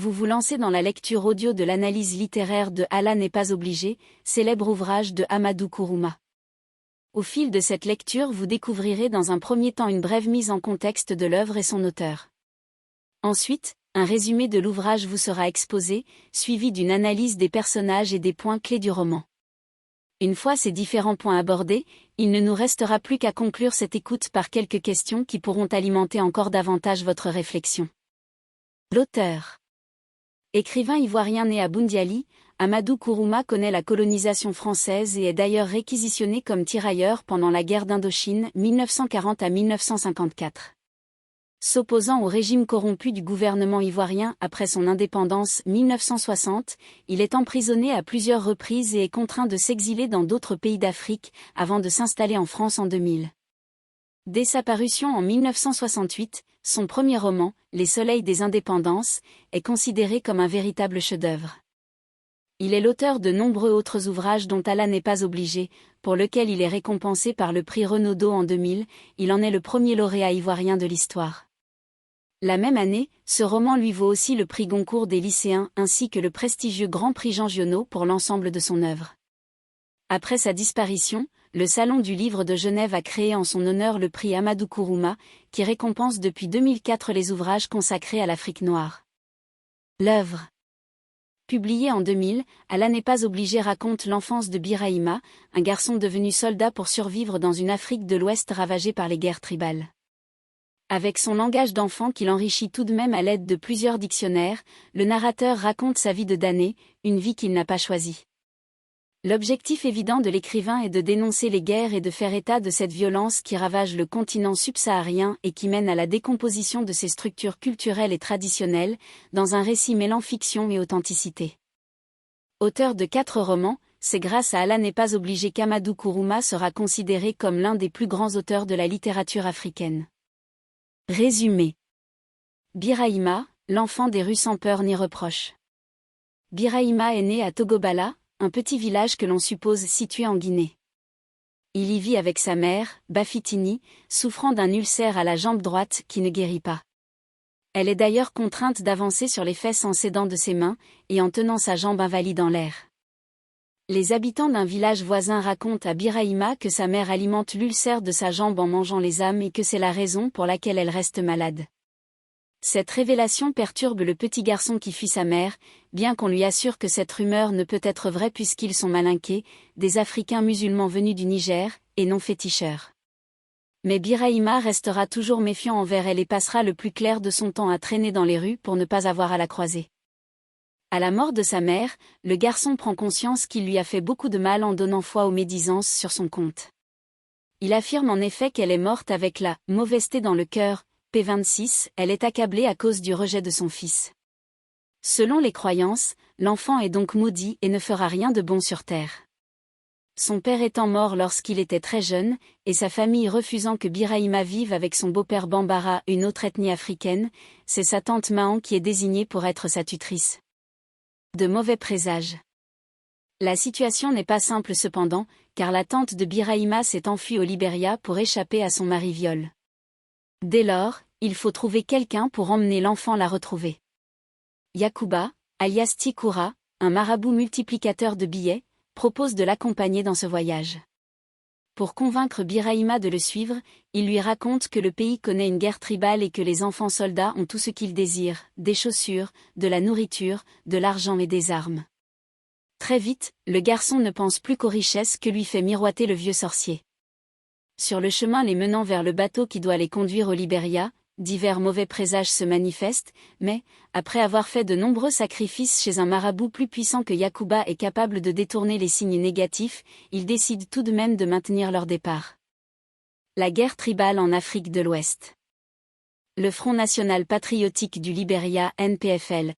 vous vous lancez dans la lecture audio de l'analyse littéraire de Allah n'est pas obligé, célèbre ouvrage de Amadou Kourouma. Au fil de cette lecture, vous découvrirez dans un premier temps une brève mise en contexte de l'œuvre et son auteur. Ensuite, un résumé de l'ouvrage vous sera exposé, suivi d'une analyse des personnages et des points clés du roman. Une fois ces différents points abordés, il ne nous restera plus qu'à conclure cette écoute par quelques questions qui pourront alimenter encore davantage votre réflexion. L'auteur. Écrivain ivoirien né à Boundiali, Amadou Kourouma connaît la colonisation française et est d'ailleurs réquisitionné comme tirailleur pendant la guerre d'Indochine 1940 à 1954. S'opposant au régime corrompu du gouvernement ivoirien après son indépendance 1960, il est emprisonné à plusieurs reprises et est contraint de s'exiler dans d'autres pays d'Afrique avant de s'installer en France en 2000. Dès sa parution en 1968, son premier roman, Les Soleils des Indépendances, est considéré comme un véritable chef-d'œuvre. Il est l'auteur de nombreux autres ouvrages dont Allah n'est pas obligé, pour lequel il est récompensé par le prix Renaudot en 2000, il en est le premier lauréat ivoirien de l'histoire. La même année, ce roman lui vaut aussi le prix Goncourt des lycéens ainsi que le prestigieux Grand Prix Jean Giono pour l'ensemble de son œuvre. Après sa disparition, le Salon du Livre de Genève a créé en son honneur le prix Amadou Kourouma, qui récompense depuis 2004 les ouvrages consacrés à l'Afrique noire. L'œuvre. Publié en 2000, Allah n'est pas obligé raconte l'enfance de Birahima, un garçon devenu soldat pour survivre dans une Afrique de l'Ouest ravagée par les guerres tribales. Avec son langage d'enfant qu'il enrichit tout de même à l'aide de plusieurs dictionnaires, le narrateur raconte sa vie de damné, une vie qu'il n'a pas choisie. L'objectif évident de l'écrivain est de dénoncer les guerres et de faire état de cette violence qui ravage le continent subsaharien et qui mène à la décomposition de ses structures culturelles et traditionnelles, dans un récit mêlant fiction et authenticité. Auteur de 4 romans, c'est grâce à Allah n'est pas obligé qu'Amadou Kourouma sera considéré comme l'un des plus grands auteurs de la littérature africaine. Résumé. Birahima, l'enfant des rues sans peur ni reproche. Birahima est né à Togobala, un petit village que l'on suppose situé en Guinée. Il y vit avec sa mère, Bafitini, souffrant d'un ulcère à la jambe droite qui ne guérit pas. Elle est d'ailleurs contrainte d'avancer sur les fesses en s'aidant de ses mains, et en tenant sa jambe invalide en l'air. Les habitants d'un village voisin racontent à Birahima que sa mère alimente l'ulcère de sa jambe en mangeant les âmes et que c'est la raison pour laquelle elle reste malade. Cette révélation perturbe le petit garçon qui fuit sa mère, bien qu'on lui assure que cette rumeur ne peut être vraie puisqu'ils sont malinqués, des Africains musulmans venus du Niger, et non féticheurs. Mais Birahima restera toujours méfiant envers elle et passera le plus clair de son temps à traîner dans les rues pour ne pas avoir à la croiser. À la mort de sa mère, le garçon prend conscience qu'il lui a fait beaucoup de mal en donnant foi aux médisances sur son compte. Il affirme en effet qu'elle est morte avec la « mauvaiseté dans le cœur », P26, elle est accablée à cause du rejet de son fils. Selon les croyances, l'enfant est donc maudit et ne fera rien de bon sur terre. Son père étant mort lorsqu'il était très jeune, et sa famille refusant que Birahima vive avec son beau-père Bambara, une autre ethnie africaine, c'est sa tante Mahan qui est désignée pour être sa tutrice. De mauvais présages. La situation n'est pas simple cependant, car la tante de Birahima s'est enfuie au Libéria pour échapper à son mari viol. Dès lors, il faut trouver quelqu'un pour emmener l'enfant la retrouver. Yacouba, alias Tikoura, un marabout multiplicateur de billets, propose de l'accompagner dans ce voyage. Pour convaincre Birahima de le suivre, il lui raconte que le pays connaît une guerre tribale et que les enfants soldats ont tout ce qu'ils désirent, des chaussures, de la nourriture, de l'argent et des armes. Très vite, le garçon ne pense plus qu'aux richesses que lui fait miroiter le vieux sorcier. Sur le chemin les menant vers le bateau qui doit les conduire au Libéria, divers mauvais présages se manifestent, mais, après avoir fait de nombreux sacrifices chez un marabout plus puissant que Yacouba et capable de détourner les signes négatifs, ils décident tout de même de maintenir leur départ. La guerre tribale en Afrique de l'Ouest. Le Front National Patriotique du Libéria, NPFL.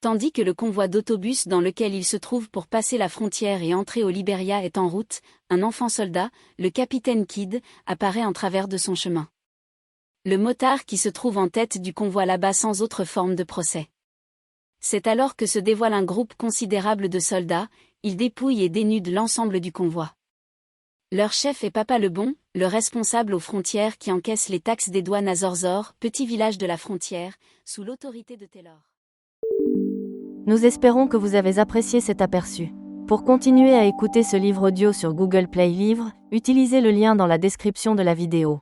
Tandis que le convoi d'autobus dans lequel il se trouve pour passer la frontière et entrer au Libéria est en route, un enfant soldat, le capitaine Kidd, apparaît en travers de son chemin. Le motard qui se trouve en tête du convoi l'abat sans autre forme de procès. C'est alors que se dévoile un groupe considérable de soldats, ils dépouillent et dénudent l'ensemble du convoi. Leur chef est Papa le Bon, le responsable aux frontières qui encaisse les taxes des douanes à Zorzor, petit village de la frontière, sous l'autorité de Taylor. Nous espérons que vous avez apprécié cet aperçu. Pour continuer à écouter ce livre audio sur Google Play Livres, utilisez le lien dans la description de la vidéo.